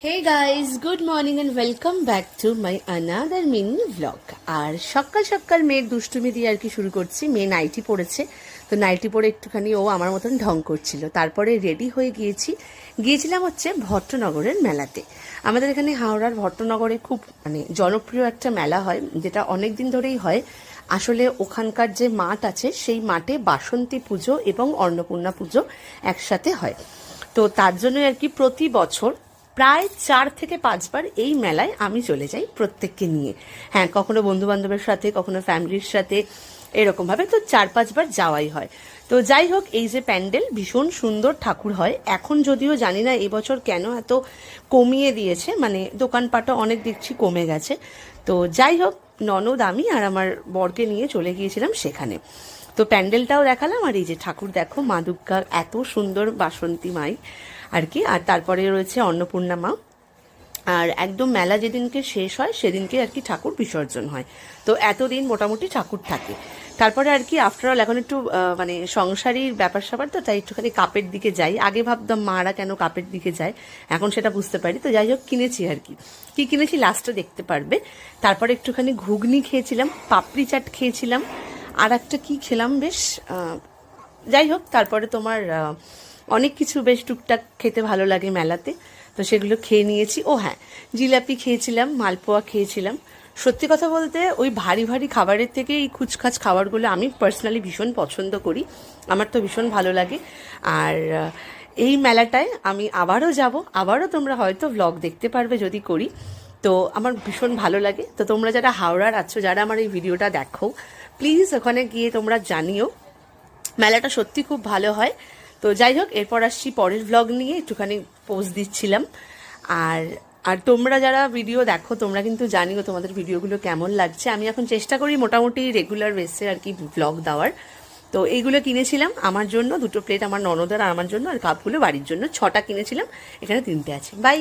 Hey guys, good morning and welcome back to my another mini blog. আর সকাল সকাল মেয়ের দুষ্টুমি দিয়ে আর কি শুরু করছি। মেয়ে নাইটি পরেছে, তো নাইটি পরে একটুখানি ও আমার মতন ঢং করছিল। তারপরে রেডি হয়ে গিয়েছিলাম হচ্ছে ভট্টনগরের মেলাতে। আমাদের এখানে হাওড়ার ভট্টনগরে খুব জনপ্রিয় একটা মেলা হয়, যেটা অনেক দিন ধরেই হয়। আসলে ওখানকার যে মাঠ আছে সেই মাঠে বাসন্তী পুজো এবং অন্নপূর্ণা পুজো একসাথে হয়। তো তার জন্য আর কি প্রতি বছর প্রায় 4 থেকে 5 বার এই মেলায় আমি চলে যাই প্রত্যেককে নিয়ে। হ্যাঁ, কখনো বন্ধু বান্ধবের সাথে, কখনো ফ্যামিলির সাথে, এরকম ভাবে তো 4-5 বার যাওয়াই হয়। তো যাই হোক, এই যে প্যান্ডেল, ভীষণ সুন্দর ঠাকুর হয়। এখন যদিও জানি না এবছর কেন এত কমিয়ে দিয়েছে, দোকানপাটও অনেক দেখছি কমে গেছে। তো যাই হোক, ননদ, আমি আর আমার বরকে নিয়ে চলে গিয়েছিলাম সেখানে। তো প্যান্ডেলটাও দেখালাম, আর এই যে ঠাকুর দেখো, মা দুর্গার এত সুন্দর বাসন্তী মাই আর কি। আর তারপরে রয়েছে অন্নপূর্ণা মা। আর একদম মেলা যেদিনকে শেষ হয় সেদিনকে আর কি ঠাকুর বিসর্জন হয়। তো এতদিন মোটামুটি ঠাকুর থাকে। তারপরে আর কি আফটার অল এখন একটু সংসারীর ব্যাপার স্যাপার, তো তাই একটুখানি কাপের দিকে যাই। আগে ভাবতাম মারা কেন কাপের দিকে যায়, এখন সেটা বুঝতে পারি। তো যাই হোক, কিনেছি আর কি। কি কিনেছি লাস্টে দেখতে পারবে। তারপরে একটুখানি ঘুগনি খেয়েছিলাম, পাপড়ি চাট খেয়েছিলাম, আর একটা কি খেলাম বেশ, যাই হোক। তারপরে তোমার অনেক কিছু বেশ টুকটাক খেতে ভালো লাগে মেলাতে, তো সেগুলো খেয়ে নিয়েছি। ও হ্যাঁ, জিলাপি খেয়েছিলাম, মালপোয়া খেয়েছিলাম। সত্যি কথা বলতে ওই ভারী ভারী খাবারের থেকে এই খুচখাচ খাবারগুলো আমি পার্সোনালি ভীষণ পছন্দ করি, আমার তো ভীষণ ভালো লাগে। আর এই মেলাটায় আমি আবারও যাব, আবারও তোমরা হয়তো ব্লগ দেখতে পারবে যদি করি। তো আমার ভীষণ ভালো লাগে। তো তোমরা যারা হাওড়ার আছো, যারা আমার এই ভিডিওটা দেখো, প্লিজ ওখানে গিয়ে তোমরা জানিও। মেলাটা সত্যি খুব ভালো হয়। তো যাই হোক, এরপর আসছি পরের ব্লগ নিয়ে, একটুখানি পোস্ট দিচ্ছিলাম। আর আর তোমরা যারা ভিডিও দেখো, তোমরা কিন্তু জানিও তোমাদের ভিডিওগুলো কেমন লাগছে। আমি এখন চেষ্টা করি মোটামুটি রেগুলার বেসে আর কি ব্লগ দেওয়ার। তো এইগুলো কিনেছিলাম আমার জন্য, 2টো প্লেট আমার ননদের আর আমার জন্য, আর কাপগুলো বাড়ির জন্য 6টা কিনেছিলাম, এখানে 3টে আছে। বাই।